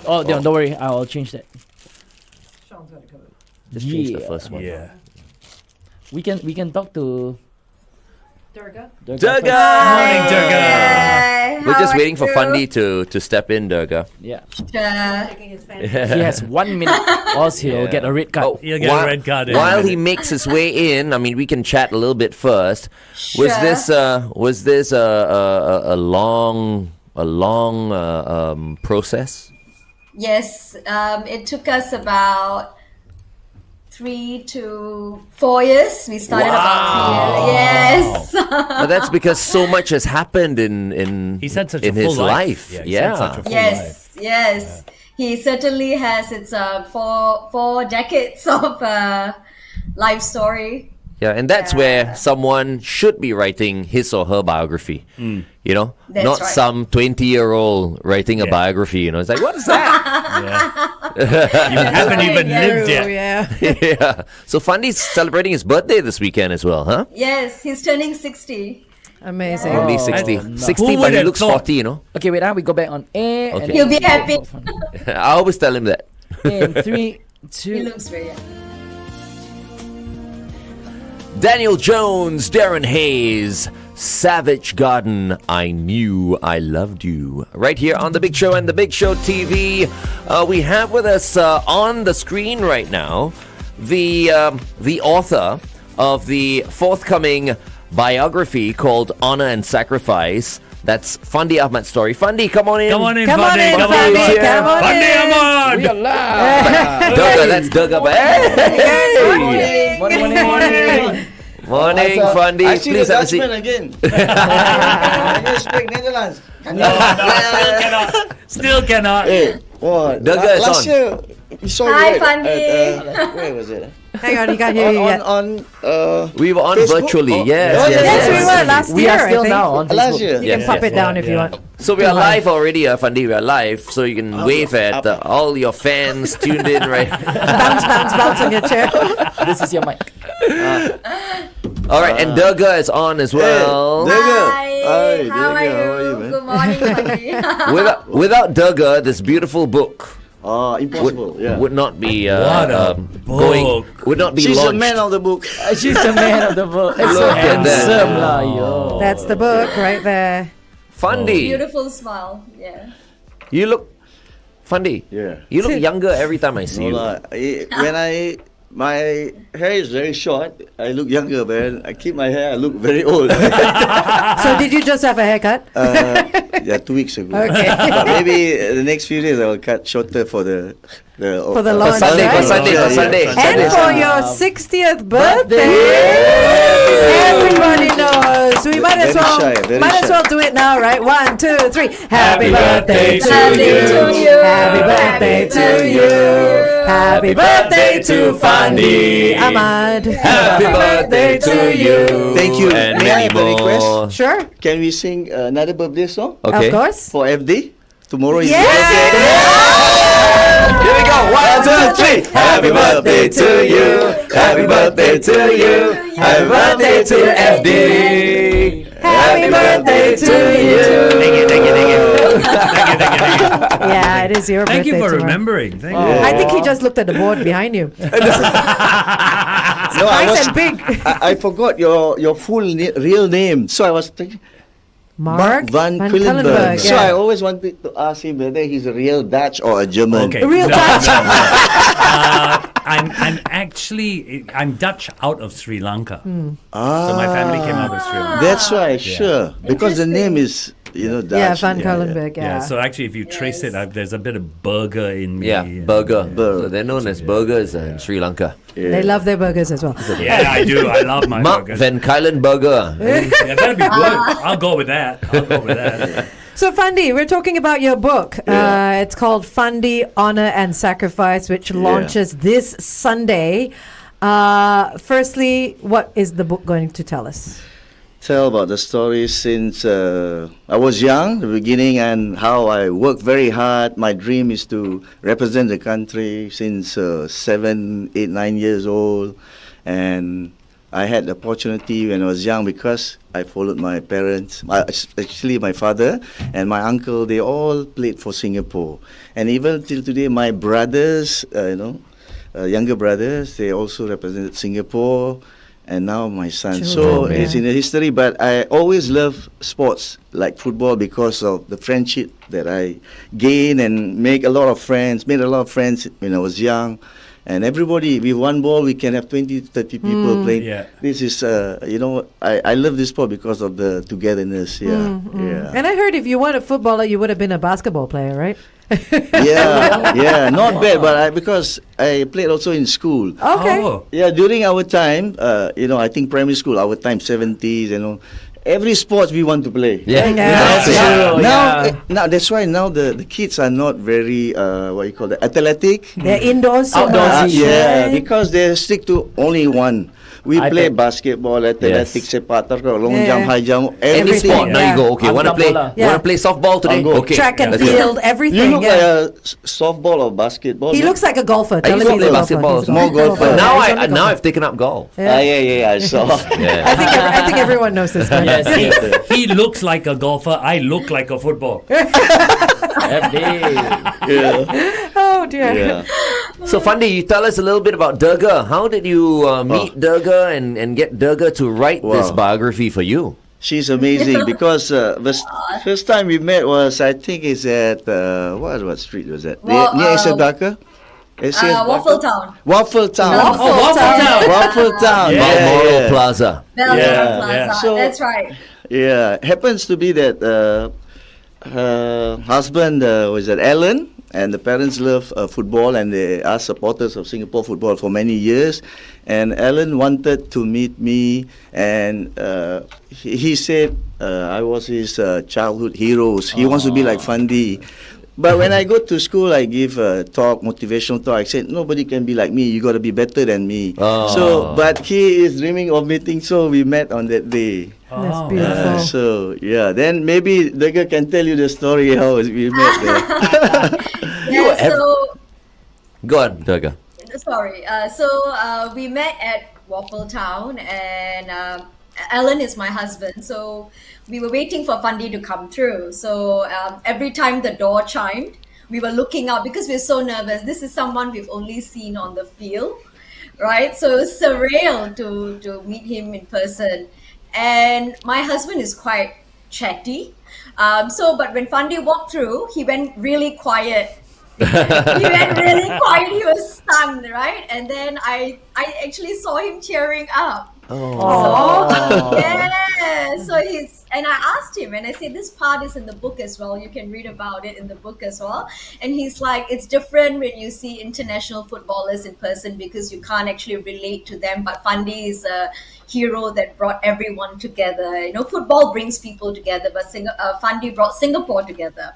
Oh, don't worry. I'll change that. Just change the first one. Yeah. We can talk to Durga. Durga! Morning, Durga. We're just waiting for Fandi to step in, Durga. Yeah. Taking his fan. He has 1 minute, or else he'll get a red card. You'll get a red card in a While he minute. makes his way in, I mean, we can chat a little bit first. Was this a long process? Yes, it took us about 3 to 4 years. We started about 3 years. Yes. But that's because so much has happened in He's had such in a full his life. life. He's had such a full life. Yes. He certainly has. It's four decades of life story. Yeah, and that's where someone should be writing his or her biography. You know, That's not right. some 20 year-old writing a biography. You know, it's like, what is that? You haven't even lived yet. Yeah. So Fandi's celebrating his birthday this weekend as well, huh? Yes, he's turning 60. Amazing. Only Oh, 60. no. 60, Who but would he have looks thought? 40, you know. Okay, wait. We go back on air. Okay. And He'll be happy. I always tell him that. In 3, 2. He looks very happy. Daniel Jones, Darren Hayes, Savage Garden, I Knew I Loved You. Right here on The Big Show and The Big Show TV. We have with us on the screen right now the author of the forthcoming biography called Honor and Sacrifice. That's Fandi Ahmad's story. Fandi, come on in. Come on in, Come on Fandi. in, Come on Fandi. in. Come on Fandi in. Ahmad. We are live. Durga, that's Durga. Hey! Morning. Morning, Fandi. I see Please the have a seat. Dutchman again. Can you speak Netherlands? Can you? Still cannot. Still cannot. Hey, what? Durga is last on. year, we saw Hi, you Fandi. where was it? Hang on, you can't hear you yet. We were on Facebook? virtually, Oh, yes. Yes, we were last We year, are still I think. now on last Facebook. year. You can pop it down if you want. So we are live already, Fandi. We are live, so you can wave at all your fans tuned in, right? Bounce on your chair. This is your mic. All right, and Durga is on as well. Durga. Hi. How are you? man? Good morning, Fandi. Without Durga, this beautiful book Impossible. would not be What a book. would not be She's launched. the man of the book. She's the man of the book. It's so Look at that. handsome, lah, yo. That's the book right there. Fandi, Beautiful smile. Yeah. you look Fandi. Yeah. You look younger every time I see No, you. lah. When my hair is very short, I look younger, but I keep my hair, I look very old. So did you just have a haircut? Yeah, 2 weeks ago. Okay. But maybe the next few days I will cut shorter for the For the launch, Sunday, right? for Sunday, for Sunday. And for your 60th birthday, everybody knows. We might as Very well shy, very might as shy. well do it now, right? 1, 2, 3. Happy birthday to Happy you. to you. Happy birthday to you. Happy birthday to Fandi Ahmad. Happy birthday to you. Thank you. And May I many have a request? more. Sure, Can we sing another birthday song Okay. of course. for FD? Tomorrow is Yes. Here we go. 1, 2, 3. Happy birthday to you. Happy birthday to you. Happy birthday to FD. Happy birthday to you. Thank you. Yeah, it is your Thank birthday you for tomorrow. remembering. Thank you. I think he just looked at the board behind you. No, I Nice and big. I forgot your full real name, so I was thinking Mark van Quillenberg. So yeah. I always wanted to ask him whether he's a real Dutch or a German. Okay. Real Dutch. I'm Dutch out of Sri Lanka. So my family came out of Sri Lanka. That's right, sure. Because the name is, Dutch. Yeah, Van Kullenberg, Yeah. yeah. So actually, if you trace it, there's a bit of burger in me. Yeah, burger. So they're known as burgers in Sri Lanka. They love their burgers as well. Yeah, I do. I love my Mark burgers. Van Kylenburger. Yeah, that'd be good. I'll go with that. So, Fandi, we're talking about your book. It's called Fandi, Honor and Sacrifice, which launches this Sunday. Firstly, what is the book going to tell us? Tell about the story since I was young, the beginning, and how I worked very hard. My dream is to represent the country since 7, 8, 9 years old. And I had the opportunity when I was young because I followed my parents. Actually, my father and my uncle, they all played for Singapore. And even till today, my brothers, younger brothers, they also represented Singapore. And now my son. So it's in the history, but I always love sports like football because of the friendship that I gain and made a lot of friends when I was young. And everybody, with one ball, we can have 20, 30 people playing. Yeah. This is, I love this sport because of the togetherness. Yeah. And I heard if you weren't a footballer, you would have been a basketball player, right? Not bad, but because I played also in school. Okay. Oh. Yeah, during our time, I think primary school, our time, 70s, every sports we want to play. That's true. Now that's why now the kids are not very athletic. They're indoors. Right? Because they stick to only one. We play basketball, athletics, sepak takraw, long jump, high jump, Any everything. sport. Now you go. Okay, want to play softball today? Go. Okay, Track and let's go. field, everything. You look like a softball or basketball. He looks like a golfer. I used to play basketball. He's a More golfer. golfer. Now I've taken up golf. I saw. Yeah. I think everyone knows this guy. Yes, he looks like a golfer. I look like a football. Oh dear. Yeah. So Fandi, you tell us a little bit about Durga. How did you meet Durga and get Durga to write this biography for you? She's amazing because first time we met was, I think it's at what street was that? Near Sedaka? Waffle Town. Waffle Town. Waffle Town. Balmoral Plaza. Belgium Plaza. So- That's right. Yeah, happens to be that her husband was at Alan, and the parents love football, and they are supporters of Singapore football for many years. And Alan wanted to meet me, and he said I was his childhood heroes. He wants to be like Fandi. But when I go to school, I give a talk, motivational talk. I said, nobody can be like me. You got to be better than me. So, but he is dreaming of meeting, so we met on that day. That's beautiful. Then maybe Durga can tell you the story how we met there. Go on, Durga. Sorry. We met at Waffle Town, and Alan is my husband. So we were waiting for Fandi to come through. So every time the door chimed, we were looking out because we were so nervous. This is someone we've only seen on the field, right? So it was surreal to meet him in person. And my husband is quite chatty. But when Fandi walked through, he went really quiet. He was stunned, right? And then I actually saw him cheering up. And I asked him, and I said, this part is in the book as well. You can read about it in the book as well. And he's like, it's different when you see international footballers in person because you can't actually relate to them. But Fandi is a hero that brought everyone together. Football brings people together, but Fandi brought Singapore together.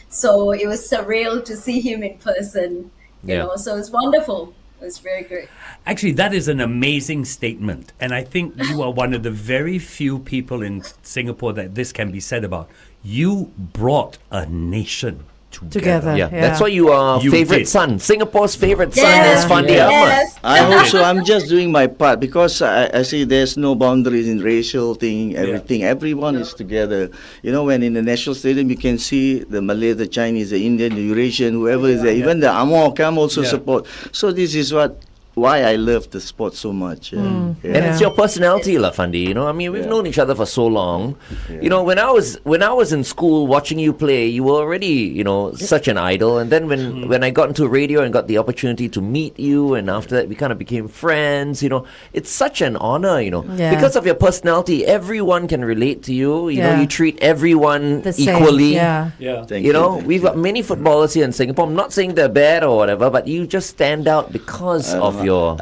So it was surreal to see him in person. So it's wonderful. It's very great. Actually, that is an amazing statement. And I think you are one of the very few people in Singapore that this can be said about. You brought a nation together. Yeah. That's why you are favorite son. Singapore's favorite son is Fandi Yes. I'm just doing my part because I see there's no boundaries in racial thing, everything. Everyone is together. When in the national stadium, you can see the Malay, the Chinese, the Indian, the Eurasian, whoever is there. Even the Amor come also support. So this is why I love the sport so much. And it's your personality, Fandi. We've known each other for so long. When I was in school watching you play, you were already, such an idol. And then when I got into radio and got the opportunity to meet you, and after that we kind of became friends. It's such an honor. Because of your personality, everyone can relate to you. You treat everyone equally. Thank you. We've got many footballers here in Singapore. I'm not saying they're bad or whatever, but you just stand out because of your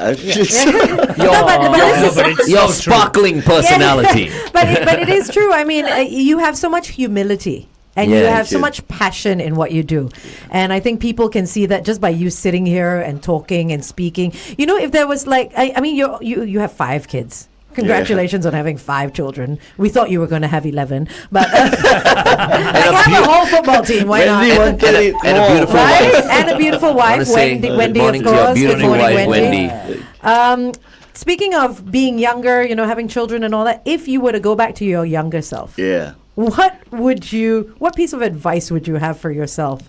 sparkling personality. But it is true. I mean, you have so much humility. And you have so much passion in what you do. And I think people can see that just by you sitting here and talking and speaking. If there was you have 5 kids. Congratulations on having 5 children. We thought you were going to have 11, but have a whole football team. Why not? And a beautiful wife. And a beautiful wife, Wendy. Good morning of course. to your beautiful wife, Wendy. speaking of being younger, having children and all that, if you were to go back to your younger self, Yeah. what piece of advice would you have for yourself?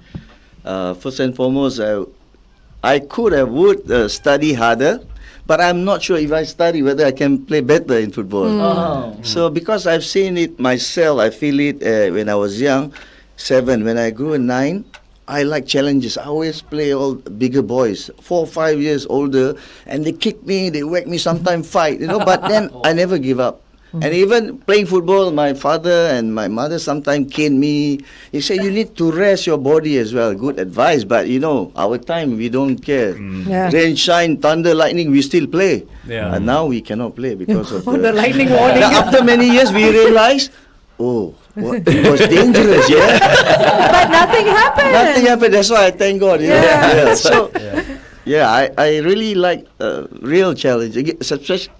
First and foremost, I would study harder, but I'm not sure if I study whether I can play better in football. Oh. So because I've seen it myself, I feel it when I was young, 7. When I grew 9, I like challenges. I always play all bigger boys, 4 or 5 years older, and they kick me, they whack me, sometimes fight, but then I never give up. And even playing football, my father and my mother sometimes cane me. He said, you need to rest your body as well. Good advice, but our time, we don't care. Yeah. Rain, shine, thunder, lightning, we still play. Yeah. And now we cannot play because of The lightning warning. Now, after many years, we realize, it was dangerous, yeah? But nothing happened. Nothing happened. That's why I thank God. Yeah. So, I really like real challenge,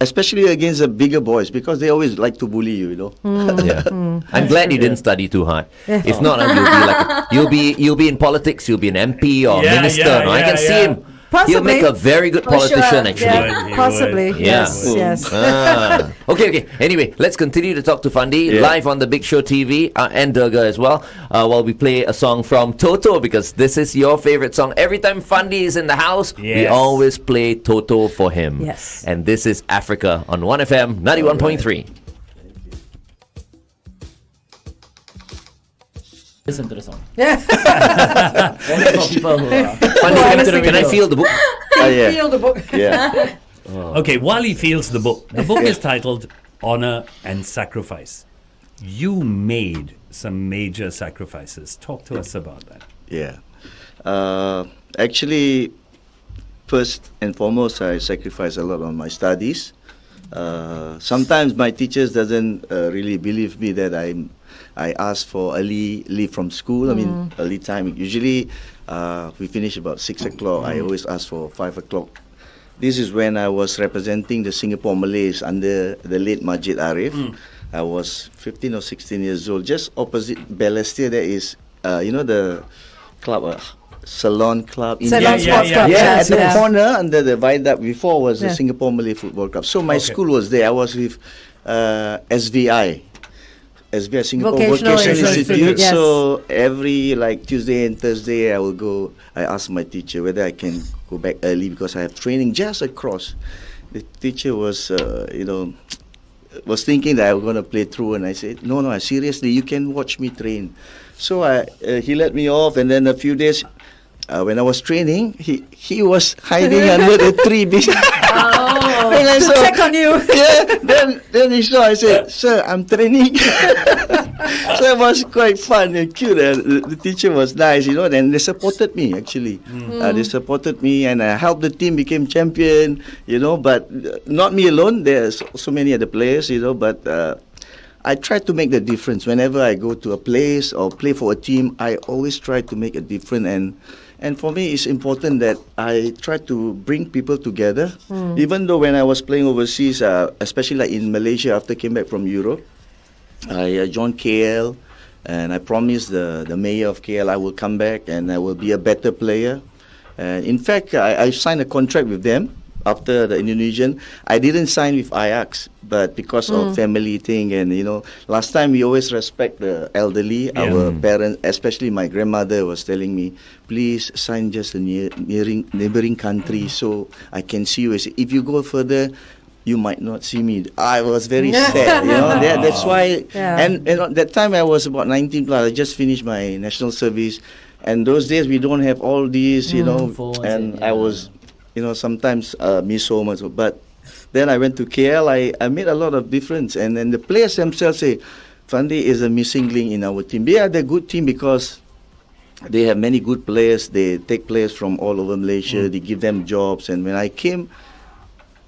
especially against the bigger boys because they always like to bully you. Yeah. I'm glad you didn't study too hard. If not, you'll be in politics. You'll be an MP or Yeah, minister. yeah, no? I can yeah, see yeah. him. Possibly. He'll make a very good For politician, sure. actually. Yeah, He possibly. would. Yeah. Yes. Okay. Anyway, let's continue to talk to Fandi Yeah. live on the Big Show TV and Durga as well. While we play a song from Toto because this is your favorite song. Every time Fandi is in the house, we Yes. always play Toto for him. Yes. And this is Africa on 1FM 91.3. Listen to the song. Yeah. Only for people who are. Fandi, can I feel the book? Yeah. Feel the book. Yeah. Okay, while he feels the book is titled Honor and Sacrifice. You made some major sacrifices. Talk to us about that. Yeah. Actually, first and foremost, I sacrifice a lot on my studies. Sometimes my teachers doesn't really believe me that I ask for early leave from school. I mean, early time. Usually, we finish about 6 o'clock. I always ask for 5 o'clock. This is when I was representing the Singapore Malays under the late Majid Arif. I was 15 or 16 years old. Just opposite Balestier, there is, the club, Salon Club. Salon Sports Club. Yeah, Yes, at the yeah. corner under the viaduct before was the Yeah. Singapore Malay Football Club. So my Okay. school was there. I was with SVI. Singapore Vocational Vocational Institute, Institute. yes. So every Tuesday and Thursday I will go. I ask my teacher whether I can go back early because I have training just across. The teacher was, was thinking that I was going to play through, and I said, no, seriously, you can watch me train. So he let me off, and then a few days. When I was training, he was hiding under the tree. And I saw, Check on you. Yeah, then he saw. I said, "Sir, I'm training." So it was quite fun and cute. The teacher was nice, and they supported me actually. They supported me, and I helped the team became champion. But not me alone. There's so many other players, But I try to make the difference whenever I go to a place or play for a team. I always try to make a difference, and for me, it's important that I try to bring people together. Even though when I was playing overseas, especially like in Malaysia, after I came back from Europe, I joined KL, and I promised the mayor of KL I will come back and I will be a better player. In fact, I signed a contract with them after the Indonesian. I didn't sign with Ajax, but because of family thing, and last time we always respect the elderly. Yeah. Our parents, especially my grandmother, was telling me, please sign just a neighboring country so I can see you. I said, if you go further, you might not see me. I was very sad, that's why. Yeah. And at that time I was about 19 plus. I just finished my national service, and those days we don't have all these, Phones and and, I was, sometimes miss home as well. But then I went to KL. I made a lot of difference, and then the players themselves say, Fandi is a missing link in our team. They are the good team because they have many good players. They take players from all over Malaysia. They give them jobs, and when I came,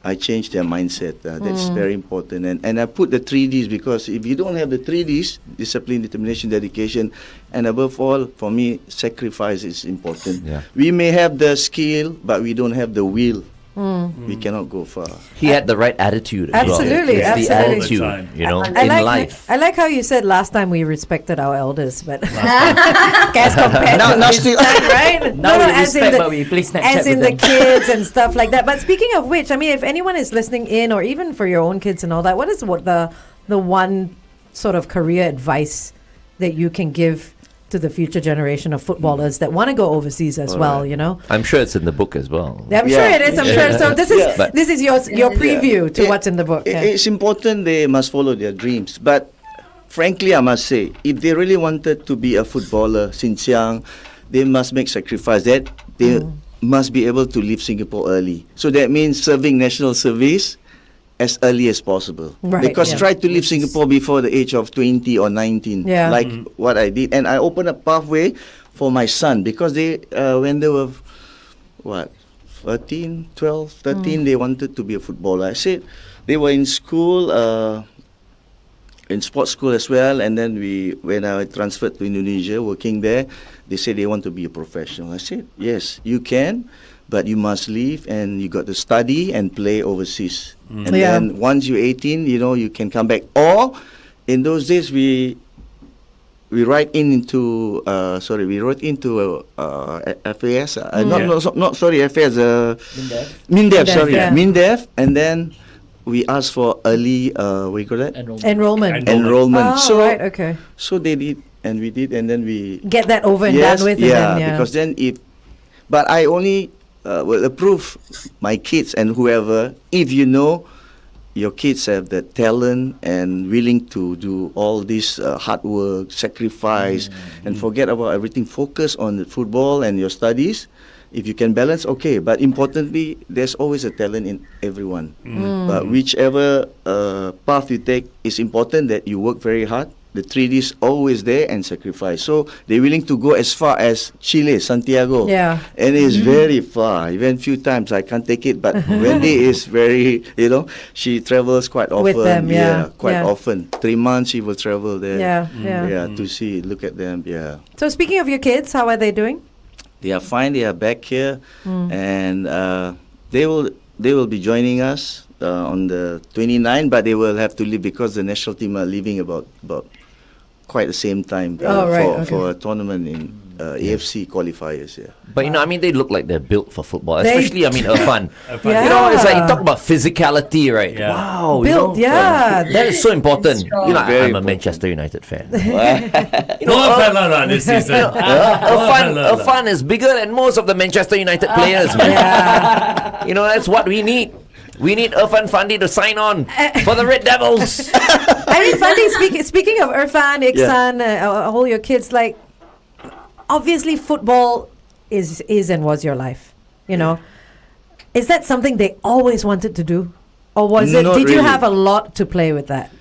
I changed their mindset. That's very important. And I put the 3Ds because if you don't have the 3Ds, discipline, determination, dedication, and above all, for me, sacrifice is important. Yeah. We may have the skill, but we don't have the will we cannot go far. He had the right attitude as well. Absolutely, It's the absolutely. attitude, you know, I in like life. I like how you said last time we respected our elders, but as compared Now- to now this still- time, right? Now we as in respect, the, but we play Snapchat as in with the them. kids and stuff like that. But speaking of which, I mean, if anyone is listening in, or even for your own kids and all that, what is the one sort of career advice that you can give to the future generation of footballers that want to go overseas as well? You know, I'm sure it's in the book as well. I'm Yeah. sure it is. I'm sure. So this is Yeah. this is your preview to It- what's in the book. Yeah. It's important they must follow their dreams. But frankly, I must say, if they really wanted to be a footballer since young, they must make sacrifice. That they must be able to leave Singapore early. So that means serving national service as early as possible. Right, Because yeah. try to leave Singapore before the age of 20 or 19, Yeah. like what I did. And I opened a pathway for my son because they, when they were, 12, 13, they wanted to be a footballer. I said, they were in school, in sports school as well, and then when I transferred to Indonesia, working there, they said they want to be a professional. I said, yes, you can, but you must leave and you got to study and play overseas. And Yeah. then once you're 18, you can come back. Or in those days, we wrote into FAS. FAS. MINDEF. Sorry, yeah. MINDEF, and then we asked for early what do you call that? Enrollment. Enrollment. Oh, So right, okay. so they did, and we did, and then we Get that over and done with. yeah, and then, because then but I only will approve my kids and whoever if your kids have the talent and willing to do all this hard work, sacrifice, and forget about everything. Focus on the football and your studies. If you can balance, okay. But importantly, there's always a talent in everyone. But whichever path you take, it's important that you work very hard. The 3D is always there and sacrifice. So they're willing to go as far as Chile, Santiago. Yeah. And it's very far. Even few times I can't take it. But Wendy is very, she travels quite often. With them, yeah. quite Yeah. often. 3 months she will travel there. Yeah. To see, look at them. Yeah. So speaking of your kids, how are they doing? They are fine. They are back here, and they will be joining us on the 29th. But they will have to leave because the national team are leaving about quite the same time for a tournament in AFC qualifiers. Yeah. But they look like they're built for football, especially Irfan. Yeah. It's like you talk about physicality, right? Yeah. Wow, Built, yeah. that is so important. Strong. Very I'm a important. Manchester United fan. No, this season. Irfan is bigger than most of the Manchester United players, man. Yeah. That's what we need. We need Irfan Fandi to sign on for the Red Devils. I mean, Fandi, speaking of Irfan, Iksan, all your kids, like, obviously football is and was your life, Is that something they always wanted to do? Or was it, Not did you really. have a lot to play with that?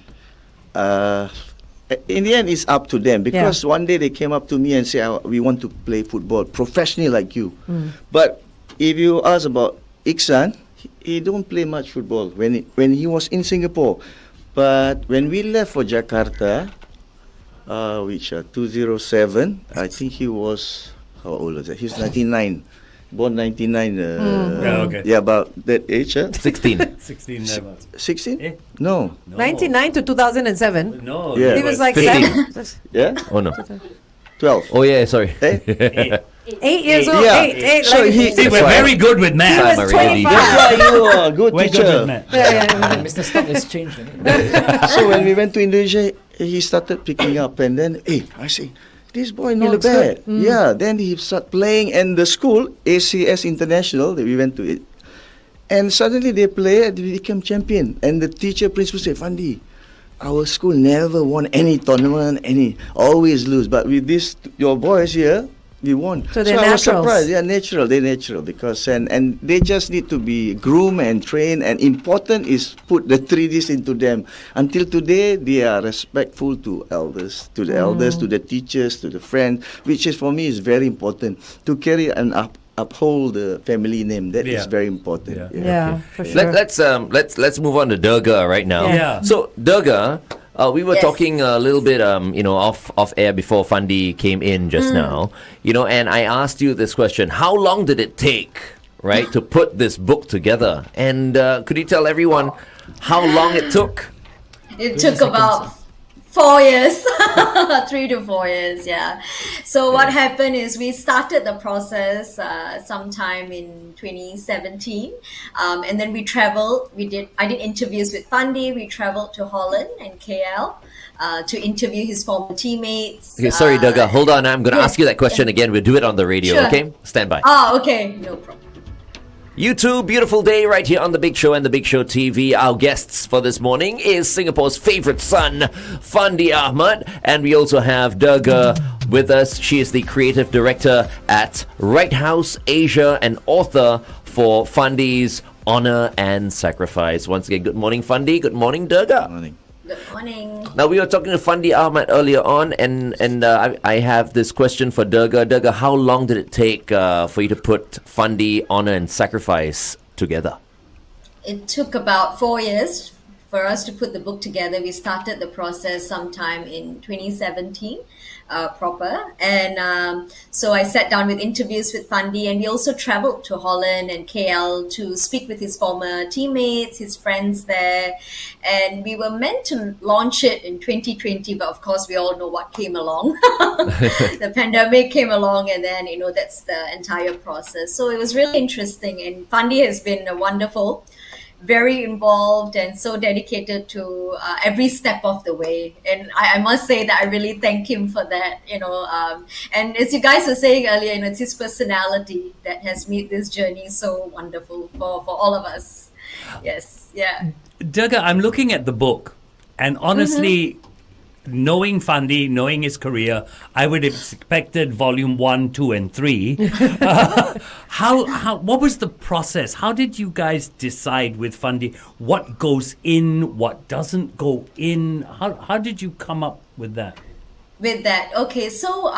In the end, it's up to them because one day they came up to me and said, "We want to play football professionally like you." But if you ask about Iksan, he don't play much football when he was in Singapore. But when we left for Jakarta, which 2007, I think he was, how old was that? He was 99, born 99. okay. Yeah, about that age. 16. 16 16? Eh? No. 99 to 2007. No. Yeah. He was like 15. 7, Yeah? Oh no. 12. Oh yeah, sorry. Eh? 8 years old. Yeah. Eight, So like, he- See, we're very good with he math. was I'm already 25. That's why you are a good We're good teacher. with math. Yeah. Mr. Stock has changed. So when we went to Indonesia, he started picking up, and then I say, this boy not looks bad. good. Yeah. Then he started playing, and the school ACS International that we went to it, and suddenly they played, they became champion, and the teacher principal said, "Fandi, our school never won any tournament, always lose, but with this your boys here." We won. So they're I was naturals. surprised. Yeah, natural. They're natural because and they just need to be groomed and trained. And important is put the 3Ds into them. Until today, they are respectful to elders, to the elders, to the teachers, to the friends, which is for me is very important to carry and uphold the family name. That is Yeah. very important. Yeah. Yeah, for sure. Let's move on to Durga right now. Yeah. So Durga, we were Yes. talking a little bit, off air before Fandi came in just now, and I asked you this question: how long did it take, right, to put this book together. And could you tell everyone how long it took? It took about 4 years, 3 to 4 years, yeah. So what happened is we started the process sometime in 2017, and then we traveled. I did interviews with Fandi. We traveled to Holland and KL to interview his former teammates. Okay, sorry, Durga. Hold on. I'm going to yes, ask you that question again. We'll do it on the radio, Sure. okay? Stand by. Oh, okay, no problem. You too, beautiful day right here on The Big Show and The Big Show TV. Our guests for this morning is Singapore's favorite son, Fandi Ahmad. And we also have Durga with us. She is the creative director at Right House Asia and author for Fandi's Honor and Sacrifice. Once again, good morning, Fandi. Good morning, Durga. Morning. Good morning. Now, we were talking to Fandi Ahmad earlier on, and I have this question for Durga. Durga, how long did it take for you to put Fandi, Honor and Sacrifice together? It took about 4 years for us to put the book together. We started the process sometime in 2017 proper. And so I sat down with interviews with Fandi, and we also traveled to Holland and KL to speak with his former teammates, his friends there. And we were meant to launch it in 2020, but of course we all know what came along. The pandemic came along, and then, that's the entire process. So it was really interesting. And Fandi has been wonderful, very involved and so dedicated to every step of the way. And I must say that I really thank him for that, and as you guys were saying earlier, it's his personality that has made this journey so wonderful for all of us. Yes, yeah. Durga, I'm looking at the book, and honestly, knowing Fandi, knowing his career, I would have expected volume 1, 2, and 3. What was the process? How did you guys decide with Fandi what goes in, what doesn't go in? How did you come up with that? Okay, so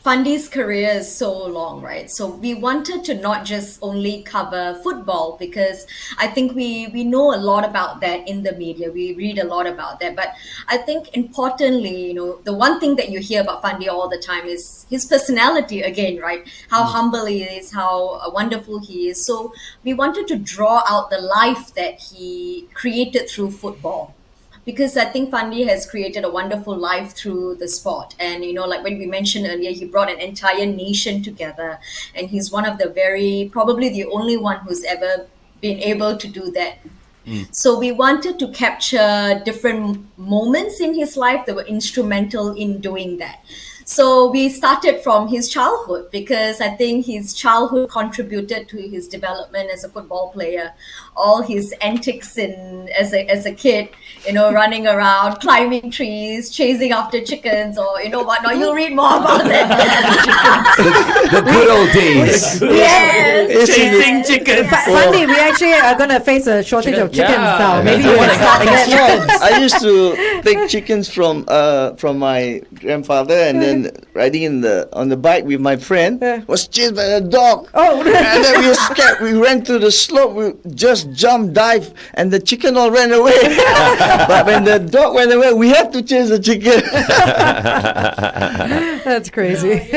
Fandi's career is so long, right? So we wanted to not just only cover football, because I think we know a lot about that in the media. We read a lot about that. But I think importantly, the one thing that you hear about Fandi all the time is his personality again, right? How humble he is, how wonderful he is. So we wanted to draw out the life that he created through football, because I think Fandi has created a wonderful life through the sport. And, like when we mentioned earlier, he brought an entire nation together. And he's one of probably the only one who's ever been able to do that. So we wanted to capture different moments in his life that were instrumental in doing that. So we started from his childhood, because I think his childhood contributed to his development as a football player. All his antics as a kid, running around, climbing trees, chasing after chickens, or whatnot. You'll read more about that. The good old days. Yes. Chasing chickens. Fandi, we actually are going to face a shortage of chickens now. Maybe you can start again. I used to take chickens from my grandfather, and then riding on the bike with my friend, was chased by a dog. Oh. And then we were scared. We ran to the slope. We just jumped, dive, and the chicken all ran away. But when the dog went away, we had to chase the chicken. That's crazy.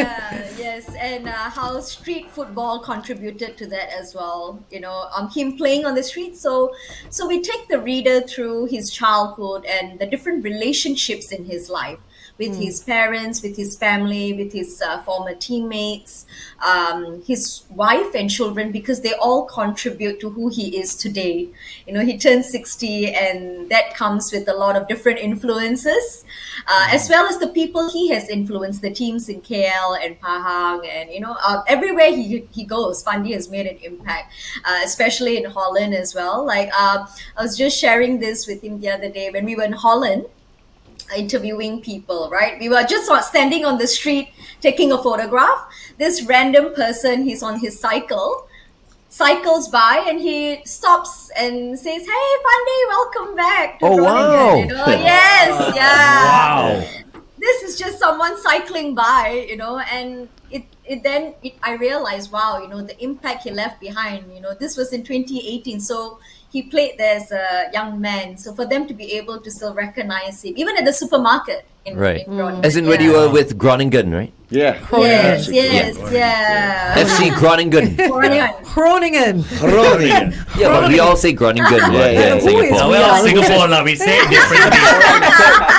Yes, and how street football contributed to that as well. Him playing on the street. So we take the reader through his childhood and the different relationships in his life, with his parents, with his family, with his former teammates, his wife and children, because they all contribute to who he is today. He turned 60, and that comes with a lot of different influences, as well as the people he has influenced, the teams in KL and Pahang, and everywhere he goes, Fandi has made an impact, especially in Holland as well. Like I was just sharing this with him the other day when we were in Holland, interviewing people, right? We were just standing on the street taking a photograph. This random person, he's on his cycles by, and he stops and says, "Hey, Fandi, welcome back to Groningen." Wow. Yes, yeah. Wow. This is just someone cycling by, and I realized, wow, the impact he left behind. This was in 2018, so he played there as a young man. So for them to be able to still recognize him, even at the supermarket in Groningen. As in when you were with Groningen, right? Yeah. Yes, FC Groningen. Groningen. Groningen. Yeah, but we all say Groningen. Yeah, yeah. in Who is Singapore. we? Well, Singapore, we say it differently.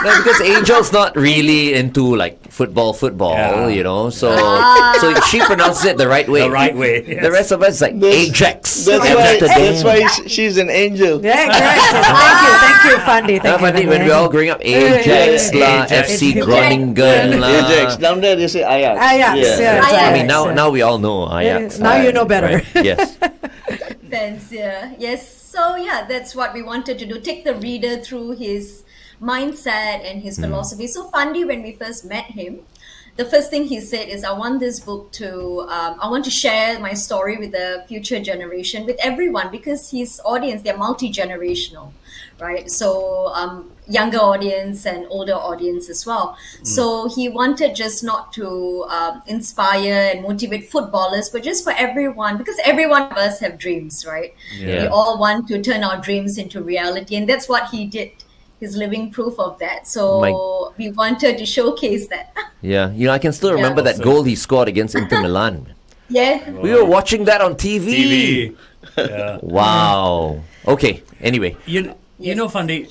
No, because Angel's not really into like football, Yeah. so she pronounces it the right way. The right way. The Yes. rest of us like Ajax. That's why she's an angel. Yeah, correct. Thank you, Fandi. Thank you. When we all growing up, Ajax la, Ajax. FC Groningen la. Ajax. Down there they say Ajax. Ajax, yeah. I mean, Ajax, now we all know Ajax. Now you know better. Right. Yes. Fans, yeah. Yes. So yeah, that's what we wanted to do. Take the reader through his mindset and his philosophy. So Fandi, when we first met him, the first thing he said is, I want this book to, I want to share my story with the future generation, with everyone, because his audience, they're multi-generational, right? So younger audience and older audience as well. So he wanted just not to inspire and motivate footballers, but just for everyone, because every one of us have dreams, right? Yeah. We all want to turn our dreams into reality, and that's what he did. He's living proof of that. So we wanted to showcase that. Yeah. I can still remember that goal he scored against Inter Milan. Yeah. We were watching that on TV. TV. Yeah. Wow. Okay. Anyway. You know, Fandi,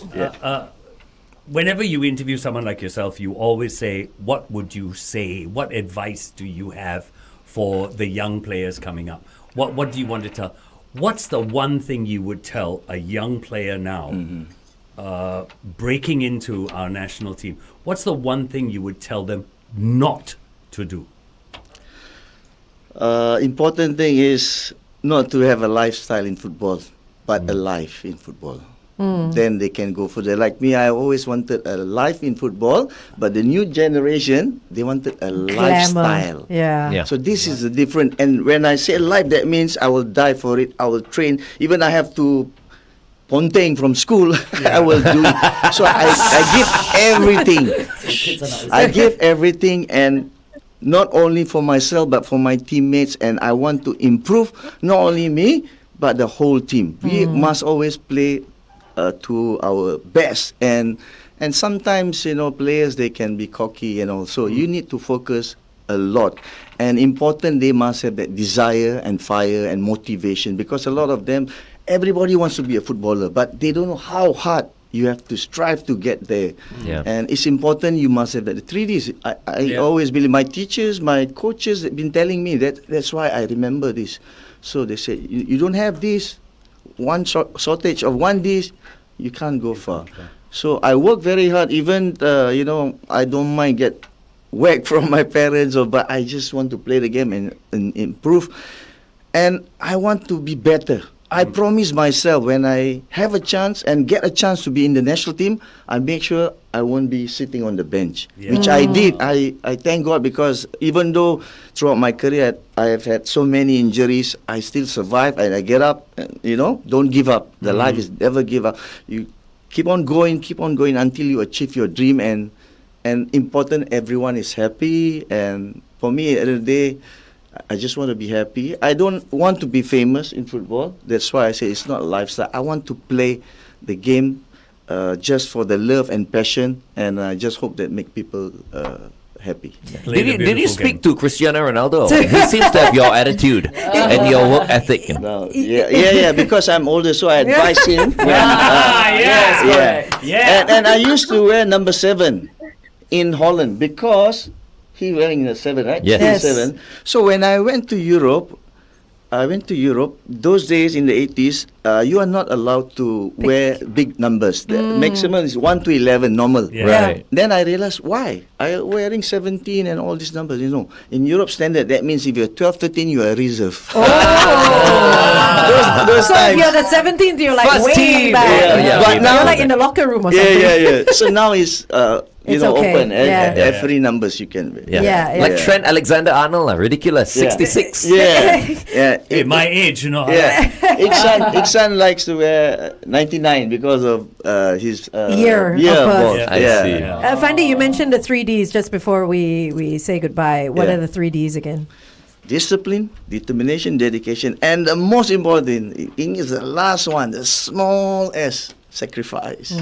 whenever you interview someone like yourself, you always say, what would you say? What advice do you have for the young players coming up? What do you want to tell? What's the one thing you would tell a young player now breaking into our national team? What's the one thing you would tell them not to do? Important thing is not to have a lifestyle in football, but a life in football. Then they can go further. Like me, I always wanted a life in football, but the new generation, they wanted a lifestyle. Yeah. So this is the different. And when I say life, that means I will die for it. I will train. Even I have to ponteng from school, I will do it. So I give everything. I give everything, and not only for myself, but for my teammates. And I want to improve not only me, but the whole team. We must always play to our best. And sometimes, players, they can be cocky and all. So you need to focus a lot. And important, they must have that desire and fire and motivation, because a lot of them, everybody wants to be a footballer, but they don't know how hard you have to strive to get there. Yeah. And it's important you must have that. The 3Ds, I always believe, my teachers, my coaches have been telling me that's why I remember this. So they say, you don't have this, one shortage of one dish, you can't go far. So I work very hard, even, I don't mind get whack from my parents, but I just want to play the game and improve. And I want to be better. I promise myself, when I have a chance and get a chance to be in the national team, I make sure I won't be sitting on the bench, which I did. I thank God, because even though throughout my career I have had so many injuries, I still survive and I get up. Don't give up. The life is never give up. You keep on going until you achieve your dream. And important, everyone is happy. And for me, at the end of the day, I just want to be happy. I don't want to be famous in football. That's why I say it's not a lifestyle. I want to play the game just for the love and passion, and I just hope that make people happy. Did you speak to Cristiano Ronaldo? He seems to have your attitude and your work ethic. No, yeah. Because I'm older, so I advise him. And I used to wear number 7 in Holland, because he wearing the 7, right? Yes. 7. So when I went to Europe, those days in the 80s, you are not allowed to wear big numbers. The maximum is 1 to 11, normal. Yeah. Right. Then I realized why. I wearing 17 and all these numbers, In Europe standard, that means if you're 12, 13, you are reserve. Those So times. if you're the 17th, you're like First way team. back. Yeah. But now- You're like in the locker room or something. Yeah. So now it's It's okay. open. Yeah. Every numbers you can. Yeah. Like Trent Alexander-Arnold, ridiculous, 66. Yeah. Hey, my age, you know. Yeah. Iksan likes to wear 99 because of his Year of birth. birth. I see. Fandi, you mentioned the 3Ds just before we say goodbye. What are the 3Ds again? Discipline, determination, dedication, and the most important thing is the last one, the small s, sacrifice.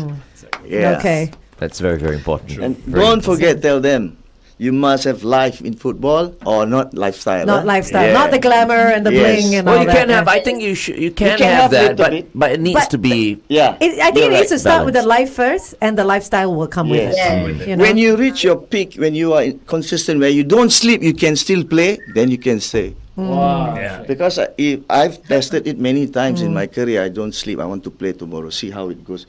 Yeah. Okay. That's very, very important. And Very don't important. forget, tell them, you must have life in football or not lifestyle. Not lifestyle, Yeah. not the glamour and the Yes. bling and Well, all you that. can have. I think you can have that, little bit. but it needs But- to be. Yeah. I think it needs to start with the Balanced. life first, and the lifestyle will come with it. Yeah. You know? When you reach your peak, when you are consistent, where you don't sleep, you can still play, then you can stay. Wow. Yeah. Because if I've tested it many times in my career, I don't sleep. I want to play tomorrow. See how it goes.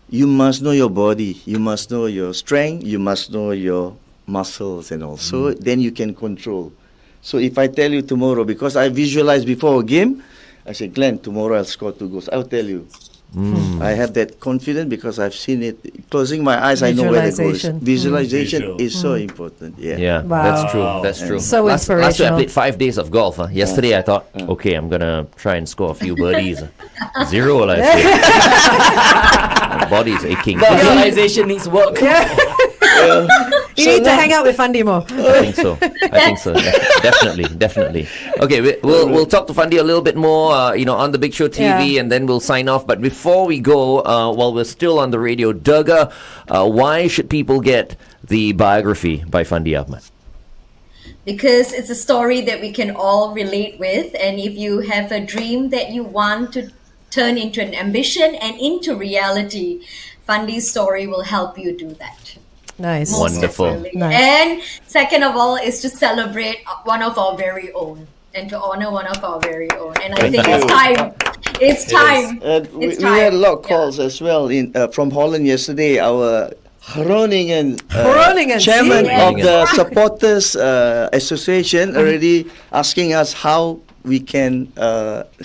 You must know your body. You must know your strength. You must know your muscles and all. So then you can control. So if I tell you tomorrow, because I visualize before a game, I say, Glenn, tomorrow I'll score 2 goals. I'll tell you. I have that confidence because I've seen it. Closing my eyes, I know where the goal is. Visualization. Visualization Visual. is so important. Yeah. Yeah, Wow. that's true. That's true. So last year I inspirational. played 5 days of golf. Yesterday I thought, okay, I'm gonna try and score a few birdies. Zero last year. My body is aching. Visualization needs work. You need to hang out with Fandi more. I think so. Definitely. Okay, we'll talk to Fandi a little bit more, on the Big Show TV, and then we'll sign off. But before we go, while we're still on the radio, Durga, why should people get the biography by Fandi Ahmad? Because it's a story that we can all relate with, and if you have a dream that you want to turn into an ambition and into reality, Fandi's story will help you do that. Nice. Most Wonderful. definitely. Nice. And second of all is to celebrate one of our very own and to honor one of our very own. And I think it's time. It's time. We It's time. had a lot of Yeah. calls as well from Holland yesterday. Our Groningen, Groningen, chairman see? of the Yes. Supporters Association already asking us how we can,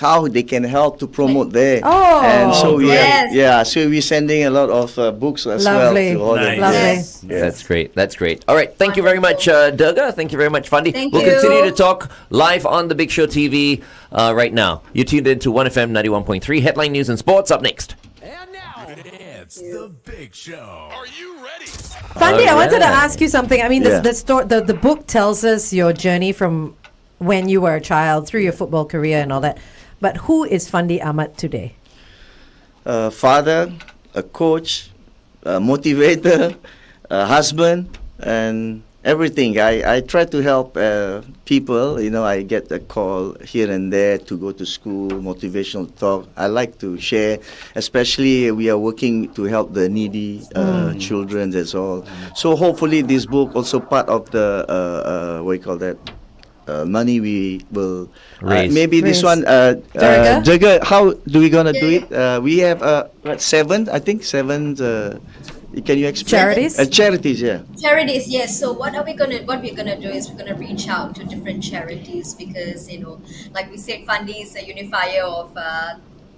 how they can help to promote there. Oh, and so we, yes. so we're sending a lot of books as Lovely. well to Holland. Nice. Lovely. That's great. That's great. All right. Thank you very much, Durga. Thank you very much, Fandi. Thank we'll you. continue to talk live on the Big Show TV right now. You're tuned in to 1FM 91.3. Headline News and Sports up next. And now, it's the Big Show. Are you ready? Fandi, I wanted to yeah. ask you something. I mean, Yeah. the book tells us your journey from when you were a child through your football career and all that. But who is Fandi Ahmad today? Father, a coach, a motivator, a husband, and everything. I try to help people. I get a call here and there to go to school, motivational talk. I like to share, especially we are working to help the needy children. That's all. So hopefully this book also part of the what do you call that? Money we will Raise. maybe Raise. this one Durga? Durga, how do we gonna do it? We have seven can you explain? Charities? Charities, yeah. Charities, yes. So what we're gonna do is we're gonna reach out to different charities because like we said, Fandi is a unifier of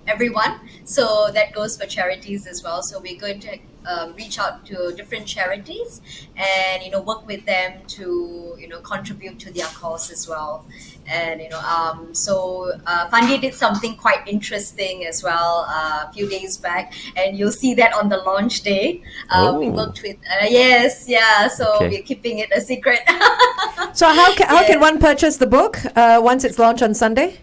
everyone. So that goes for charities as well. So we're going to reach out to different charities and work with them to contribute to their cause as well. And so Fandi did something quite interesting as well a few days back, and you'll see that on the launch day. We worked with so Okay. we're keeping it a secret. So how can one purchase the book once it's launched on Sunday?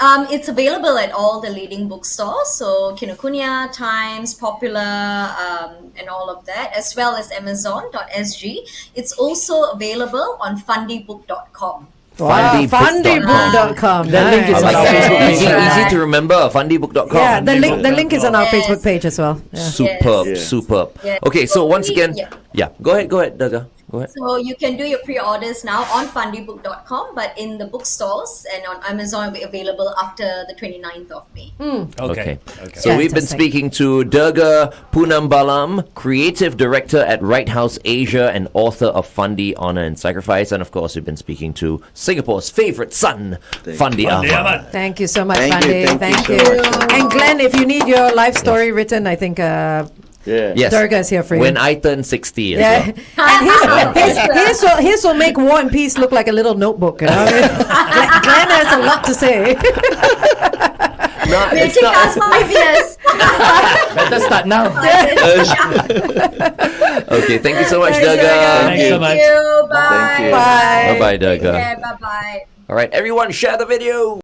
It's available at all the leading bookstores, so Kinokuniya, Times, Popular, and all of that, as well as Amazon.sg. It's also available on fundibook.com. Fundibook.com. Fundibook.com. That link is I on like our that. Facebook Easy, page. easy to remember. Fundibook.com. Yeah, the link is on our Yes. Facebook page as well. Yeah. Superb, Yes. superb. Yes. Okay, so once again, Yeah. Go ahead, Durga. Go ahead. So you can do your pre-orders now on fundibook.com, but in the bookstores and on Amazon will be available after the 29th of May. Okay. Okay. So we've been Fantastic. speaking to Durga Poonambalam, Creative Director at Right House Asia and author of Fandi, Honor and Sacrifice. And of course, we've been speaking to Singapore's favorite son, Fandi Fandi Ahmad. Ahmad. Thank you so much, Thank Fandi. you, thank you so much. And Glenn, if you need your life story written, I think Yeah. Yes. Durga is here for you. When I turn 60 as Yeah, well. and his will make War and Peace look like a little notebook. You know? Glenn has a lot to say. No, it's Making not. us 5 years. Better start now. Okay, thank you so much, Thanks, Durga. Durga. Thanks so much. Thank you. Bye. Thank you. Bye. Bye-bye, Take Durga. care. Bye-bye. All right, everyone, share the video.